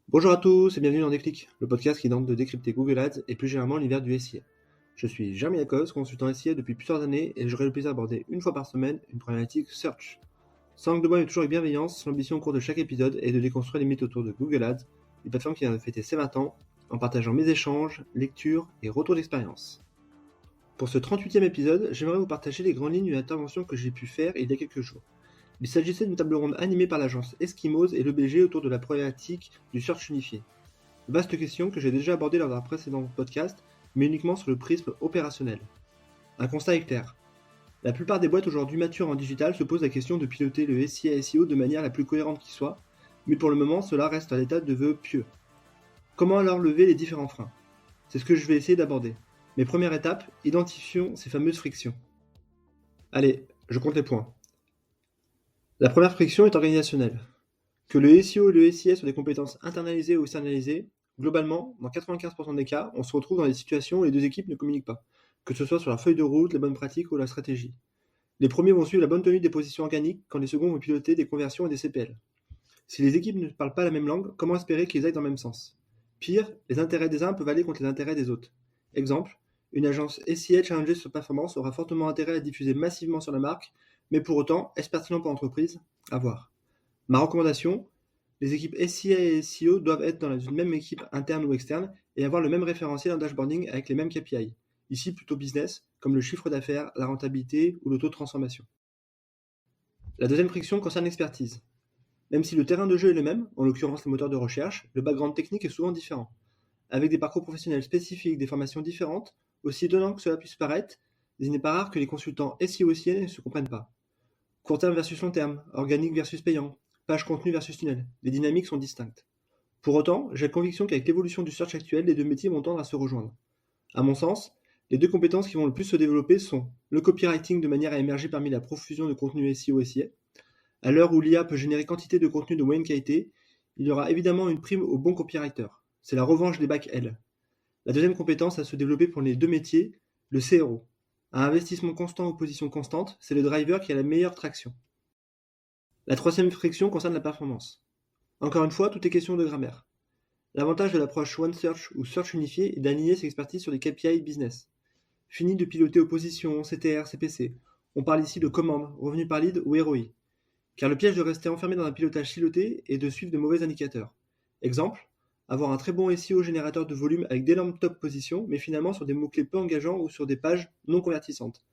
Bonjour à tous et bienvenue dans Déclic, le podcast qui tente de décrypter Google Ads et plus généralement l'univers du SIA. Je suis Jeremy Lacoste, consultant SIA depuis plusieurs années et j'aurai le plaisir d'aborder une fois par semaine une problématique search. Sans langue de bois mais toujours avec bienveillance, l'ambition au cours de chaque épisode est de déconstruire les mythes autour de Google Ads, une plateforme qui vient de fêter ses 20 ans, en partageant mes échanges, lectures et retours d'expérience. Pour ce 38e épisode, j'aimerais vous partager les grandes lignes d'une intervention que j'ai pu faire il y a quelques jours. Il s'agissait d'une table ronde animée par l'agence Eskimos et l'EBG autour de la problématique du search unifié. Vaste question que j'ai déjà abordée lors d'un précédent podcast, mais uniquement sur le prisme opérationnel. Un constat est clair. La plupart des boîtes aujourd'hui matures en digital se posent la question de piloter le SIA et SEO de manière la plus cohérente qui soit, mais pour le moment cela reste à l'état de vœux pieux. Comment alors lever les différents freins ? C'est ce que je vais essayer d'aborder. Mais première étape, identifions ces fameuses frictions. Allez, je compte les points. La première friction est organisationnelle. Que le SEO et le SIA soient des compétences internalisées ou externalisées, globalement, dans 95% des cas, on se retrouve dans des situations où les deux équipes ne communiquent pas, que ce soit sur la feuille de route, les bonnes pratiques ou la stratégie. Les premiers vont suivre la bonne tenue des positions organiques, quand les seconds vont piloter des conversions et des CPL. Si les équipes ne parlent pas la même langue, comment espérer qu'ils aillent dans le même sens ? Pire, les intérêts des uns peuvent aller contre les intérêts des autres. Exemple, une agence SIA challengée sur performance aura fortement intérêt à diffuser massivement sur la marque, mais pour autant, est-ce pertinent pour l'entreprise ? À voir. Ma recommandation, les équipes SIA et SEO doivent être dans une même équipe interne ou externe et avoir le même référentiel en dashboarding avec les mêmes KPI. Ici plutôt business, comme le chiffre d'affaires, la rentabilité ou le taux de transformation. La deuxième friction concerne l'expertise. Même si le terrain de jeu est le même, en l'occurrence les moteurs de recherche, le background technique est souvent différent. Avec des parcours professionnels spécifiques, des formations différentes, aussi étonnant que cela puisse paraître, il n'est pas rare que les consultants SEO et SIA ne se comprennent pas. Court terme versus long terme, organique versus payant, page contenu versus tunnel, les dynamiques sont distinctes. Pour autant, j'ai la conviction qu'avec l'évolution du search actuel, les deux métiers vont tendre à se rejoindre. À mon sens, les deux compétences qui vont le plus se développer sont le copywriting de manière à émerger parmi la profusion de contenu SEO et SIA. À l'heure où l'IA peut générer quantité de contenu de moyenne qualité, il y aura évidemment une prime au bon copywriter. C'est la revanche des bacs L. La deuxième compétence à se développer pour les deux métiers, le CRO. Un investissement constant aux positions constantes, c'est le driver qui a la meilleure traction. La troisième friction concerne la performance. Encore une fois, tout est question de grammaire. L'avantage de l'approche One Search ou Search unifié est d'aligner ses expertises sur des KPI business. Fini de piloter opposition, CTR, CPC. On parle ici de commande, revenu par lead ou ROI. Car le piège de rester enfermé dans un pilotage siloté est de suivre de mauvais indicateurs. Exemple, avoir un très bon SEO générateur de volume avec d'énormes top positions, mais finalement sur des mots-clés peu engageants ou sur des pages non convertissantes.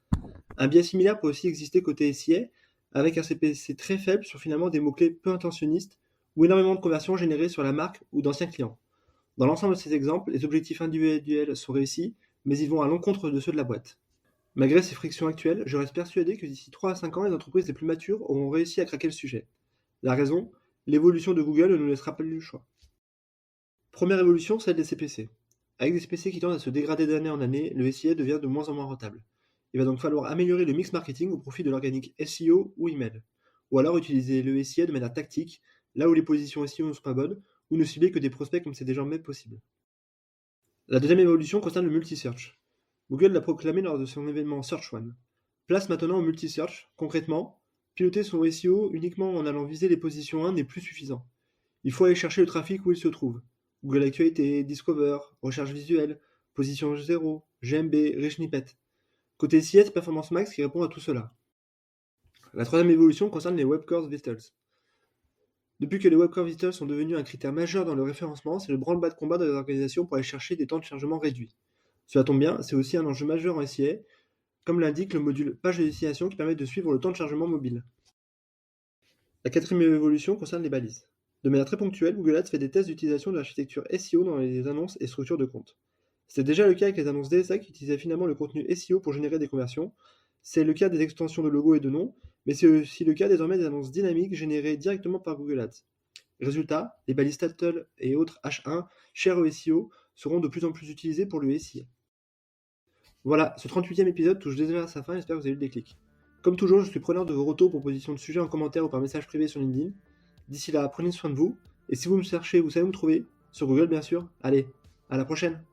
Un biais similaire peut aussi exister côté SIA, avec un CPC très faible sur finalement des mots-clés peu intentionnistes ou énormément de conversions générées sur la marque ou d'anciens clients. Dans l'ensemble de ces exemples, les objectifs individuels sont réussis, mais ils vont à l'encontre de ceux de la boîte. Malgré ces frictions actuelles, je reste persuadé que d'ici 3 à 5 ans, les entreprises les plus matures auront réussi à craquer le sujet. La raison, l'évolution de Google ne nous laissera pas le choix. Première évolution, celle des CPC. Avec des CPC qui tendent à se dégrader d'année en année, le SIA devient de moins en moins rentable. Il va donc falloir améliorer le mix marketing au profit de l'organique SEO ou email. Ou alors utiliser le SIA de manière tactique, là où les positions SEO ne sont pas bonnes, ou ne cibler que des prospects comme c'est désormais possible. La deuxième évolution concerne le multi-search. Google l'a proclamé lors de son événement Search One. Place maintenant au multi-search. Concrètement, piloter son SEO uniquement en allant viser les positions 1 n'est plus suffisant. Il faut aller chercher le trafic où il se trouve. Google Actualité, Discover, recherche visuelle, position 0, GMB, Rich Snippet. Côté SIA, Performance Max qui répond à tout cela. La troisième évolution concerne les Web Core Vitals. Depuis que les Web Core Vitals sont devenus un critère majeur dans le référencement, c'est le branle-bas de combat dans les organisations pour aller chercher des temps de chargement réduits. Cela tombe bien, c'est aussi un enjeu majeur en SIA, comme l'indique le module page de destination qui permet de suivre le temps de chargement mobile. La quatrième évolution concerne les balises. De manière très ponctuelle, Google Ads fait des tests d'utilisation de l'architecture SEO dans les annonces et structures de compte. C'était déjà le cas avec les annonces DSA qui utilisaient finalement le contenu SEO pour générer des conversions. C'est le cas des extensions de logos et de noms, mais c'est aussi le cas désormais des annonces dynamiques générées directement par Google Ads. Résultat, les balises Title et autres H1 chères au SEO seront de plus en plus utilisées pour le SIA. Voilà, ce 38e épisode touche déjà à sa fin, j'espère que vous avez eu le déclic. Comme toujours, je suis preneur de vos retours, propositions de sujets en commentaire ou par message privé sur LinkedIn. D'ici là, prenez soin de vous, et si vous me cherchez, vous savez où me trouver, sur Google bien sûr. Allez, à la prochaine!